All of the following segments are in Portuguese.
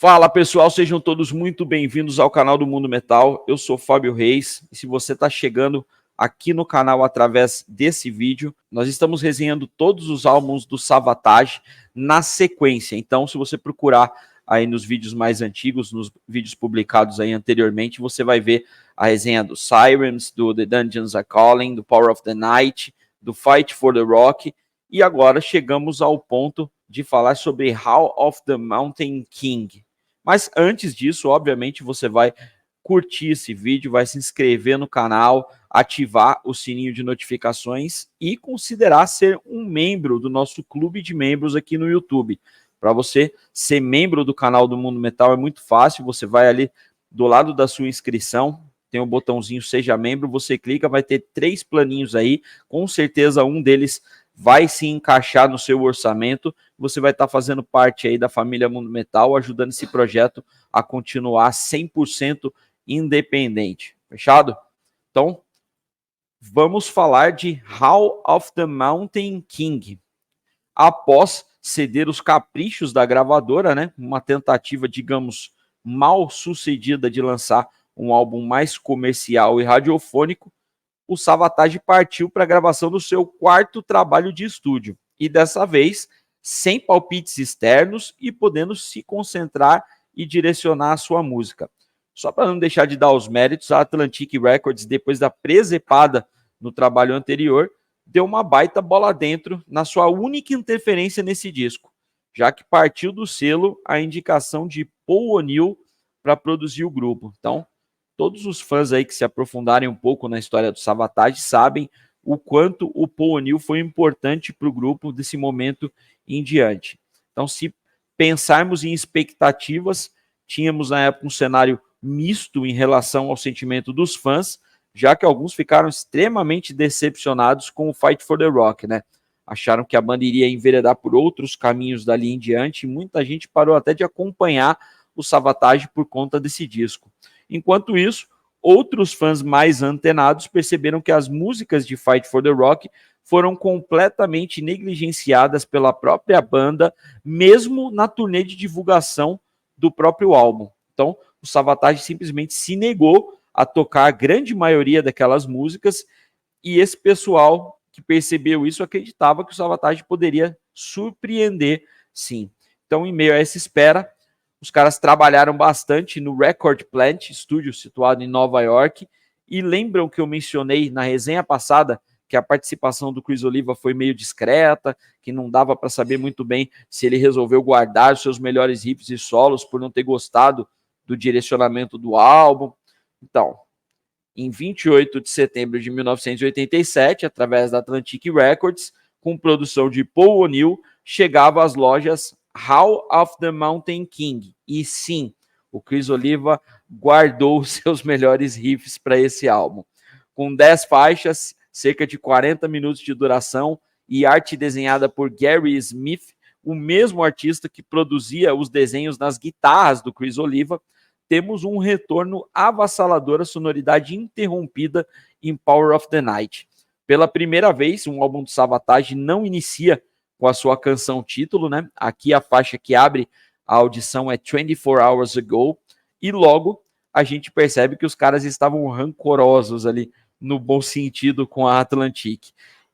Fala pessoal, sejam todos muito bem-vindos ao canal do Mundo Metal. Eu sou Fábio Reis e se você está chegando aqui no canal através desse vídeo, nós estamos resenhando todos os álbuns do Savatage na sequência. Então, se você procurar aí nos vídeos mais antigos, nos vídeos publicados aí anteriormente, você vai ver a resenha do Sirens, do The Dungeons Are Calling, do Power of the Night, do Fight for the Rock. E agora chegamos ao ponto de falar sobre Hall of the Mountain King. Mas antes disso, obviamente, você vai curtir esse vídeo, vai se inscrever no canal, ativar o sininho de notificações e considerar ser um membro do nosso clube de membros aqui no YouTube. Para você ser membro do canal do Mundo Metal é muito fácil, você vai ali do lado da sua inscrição, tem um botãozinho Seja Membro, você clica, vai ter 3 planinhos aí, com certeza um deles vai se encaixar no seu orçamento, você vai estar fazendo parte aí da família Mundo Metal, ajudando esse projeto a continuar 100% independente. Fechado? Então, vamos falar de Hall of the Mountain King. Após ceder os caprichos da gravadora, né, uma tentativa, digamos, mal sucedida de lançar um álbum mais comercial e radiofônico, o Savatage partiu para a gravação do seu 4º trabalho de estúdio, e dessa vez sem palpites externos e podendo se concentrar e direcionar a sua música. Só para não deixar de dar os méritos, a Atlantic Records, depois da presepada no trabalho anterior, deu uma baita bola dentro na sua única interferência nesse disco, já que partiu do selo a indicação de Paul O'Neill para produzir o grupo. Então, todos os fãs aí que se aprofundarem um pouco na história do Savatage sabem o quanto o Paul O'Neill foi importante para o grupo desse momento em diante. Então, se pensarmos em expectativas, tínhamos na época um cenário misto em relação ao sentimento dos fãs, já que alguns ficaram extremamente decepcionados com o Fight for the Rock, né? Acharam que a banda iria enveredar por outros caminhos dali em diante, e muita gente parou até de acompanhar o Savatage por conta desse disco. Enquanto isso, outros fãs mais antenados perceberam que as músicas de Fight for the Rock foram completamente negligenciadas pela própria banda, mesmo na turnê de divulgação do próprio álbum. Então, o Savatage simplesmente se negou a tocar a grande maioria daquelas músicas, e esse pessoal que percebeu isso acreditava que o Savatage poderia surpreender, sim. Então, em meio a essa espera, os caras trabalharam bastante no Record Plant, estúdio situado em Nova York, e lembram que eu mencionei na resenha passada que a participação do Chris Oliva foi meio discreta, que não dava para saber muito bem se ele resolveu guardar os seus melhores riffs e solos por não ter gostado do direcionamento do álbum. Então, em 28 de setembro de 1987, através da Atlantic Records, com produção de Paul O'Neill, chegava às lojas Hall of the Mountain King. E sim, o Chris Oliva guardou os seus melhores riffs para esse álbum. Com 10 faixas, cerca de 40 minutos de duração e arte desenhada por Gary Smith, o mesmo artista que produzia os desenhos nas guitarras do Chris Oliva, temos um retorno avassalador à sonoridade interrompida em Power of the Night. Pela primeira vez, um álbum do Savatage não inicia com a sua canção título, né? Aqui a faixa que abre a audição é 24 Hours Ago, e logo a gente percebe que os caras estavam rancorosos ali, no bom sentido, com a Atlantic.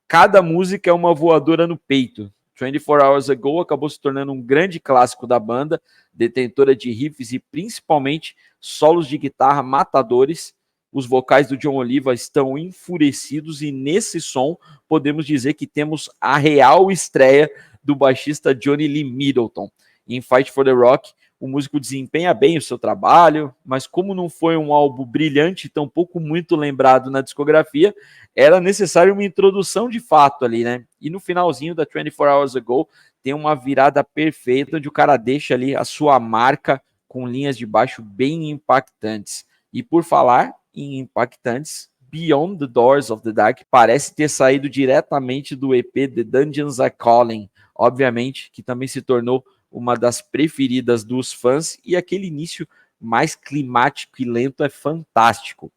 Cada música é uma voadora no peito. 24 Hours Ago acabou se tornando um grande clássico da banda, detentora de riffs e principalmente solos de guitarra matadores. Os vocais do John Oliva estão enfurecidos e nesse som podemos dizer que temos a real estreia do baixista Johnny Lee Middleton. Em Fight for the Rock, o músico desempenha bem o seu trabalho, mas como não foi um álbum brilhante, tampouco muito lembrado na discografia, era necessário uma introdução de fato ali, né? E no finalzinho da 24 Hours Ago tem uma virada perfeita, onde o cara deixa ali a sua marca com linhas de baixo bem impactantes. E por falar em impactantes, Beyond the Doors of the Dark parece ter saído diretamente do EP The Dungeons Are Calling, obviamente, que também se tornou uma das preferidas dos fãs, e aquele início mais climático e lento é fantástico.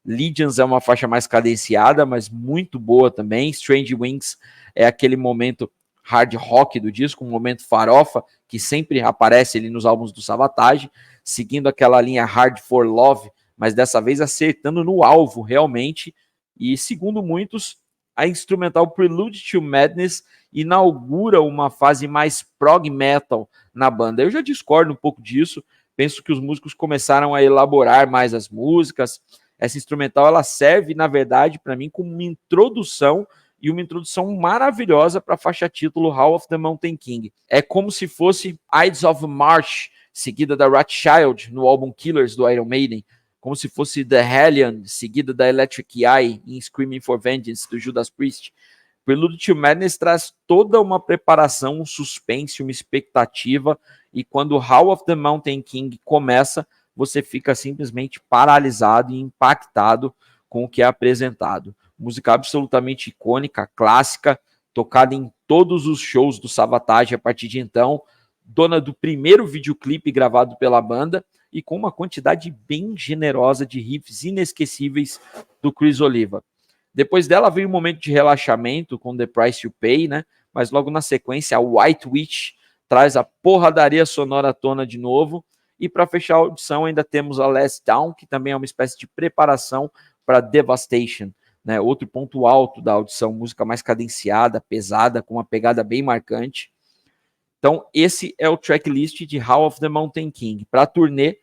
Legions é uma faixa mais cadenciada, mas muito boa também. Strange Wings é aquele momento hard rock do disco, um momento farofa, que sempre aparece ali nos álbuns do Savatage, seguindo aquela linha Hard for Love, mas dessa vez acertando no alvo realmente, e segundo muitos, a instrumental Prelude to Madness inaugura uma fase mais prog metal na banda. Eu já discordo um pouco disso, penso que os músicos começaram a elaborar mais as músicas. Essa instrumental ela serve, na verdade, para mim como uma introdução, e uma introdução maravilhosa para a faixa título Hall of the Mountain King. É como se fosse Ides of March, seguida da Rothschild no álbum Killers do Iron Maiden, como se fosse The Hellion, seguida da Electric Eye em Screaming for Vengeance do Judas Priest. Prelude to Madness traz toda uma preparação, um suspense, uma expectativa, e quando o Hall of the Mountain King começa, você fica simplesmente paralisado e impactado com o que é apresentado. Música absolutamente icônica, clássica, tocada em todos os shows do Savatage a partir de então, dona do primeiro videoclipe gravado pela banda e com uma quantidade bem generosa de riffs inesquecíveis do Chris Oliva. Depois dela veio um momento de relaxamento com The Price You Pay, né? Mas logo na sequência a White Witch traz a porradaria sonora à tona de novo. E para fechar a audição ainda temos a Last Down, que também é uma espécie de preparação para Devastation, né? Outro ponto alto da audição, música mais cadenciada, pesada, com uma pegada bem marcante. Então esse é o tracklist de Hall of the Mountain King. Para a turnê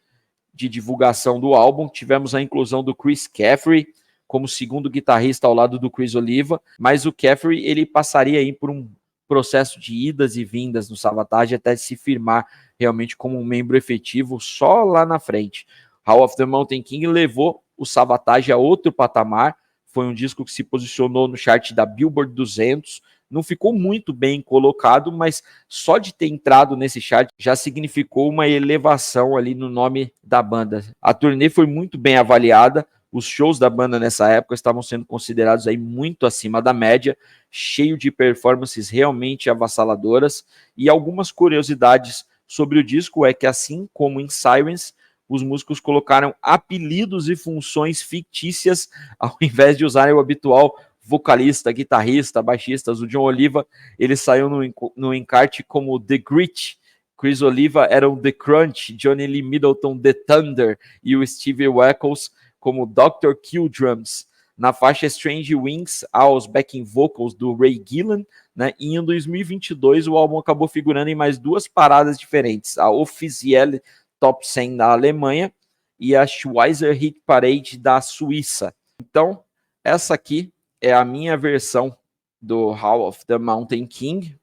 de divulgação do álbum, tivemos a inclusão do Chris Caffery como segundo guitarrista ao lado do Chris Oliva, mas o Caffery ele passaria aí por um processo de idas e vindas no Savatage até se firmar realmente como um membro efetivo só lá na frente. Hall of the Mountain King levou o Savatage a outro patamar, foi um disco que se posicionou no chart da Billboard 200, não ficou muito bem colocado, mas só de ter entrado nesse chart já significou uma elevação ali no nome da banda. A turnê foi muito bem avaliada, os shows da banda nessa época estavam sendo considerados aí muito acima da média, cheio de performances realmente avassaladoras, e algumas curiosidades sobre o disco é que, assim como em Sirens, os músicos colocaram apelidos e funções fictícias ao invés de usarem o habitual vocalista, guitarrista, baixistas. O John Oliva ele saiu no encarte como The Grit, Chris Oliva era o The Crunch, Johnny Lee Middleton The Thunder e o Steve Weckles como Dr. Kill Drums. Na faixa Strange Wings, aos backing vocals do Ray Gillan, né? E em 2022 o álbum acabou figurando em mais duas paradas diferentes, a Officielle Top 100 da Alemanha e a Schweizer Hit Parade da Suíça. Então, essa aqui é a minha versão do Hall of the Mountain King,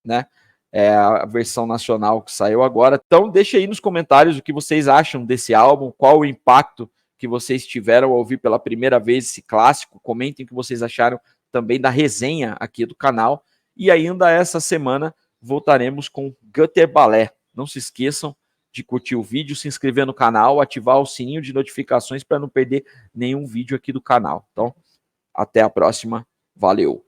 né? É a versão nacional que saiu agora. Então, deixa aí nos comentários o que vocês acham desse álbum, qual o impacto que vocês tiveram ao ouvir pela primeira vez esse clássico. Comentem o que vocês acharam também da resenha aqui do canal. E ainda essa semana voltaremos com Gutter Ballet. Não se esqueçam de curtir o vídeo, se inscrever no canal, ativar o sininho de notificações para não perder nenhum vídeo aqui do canal. Então, até a próxima. Valeu!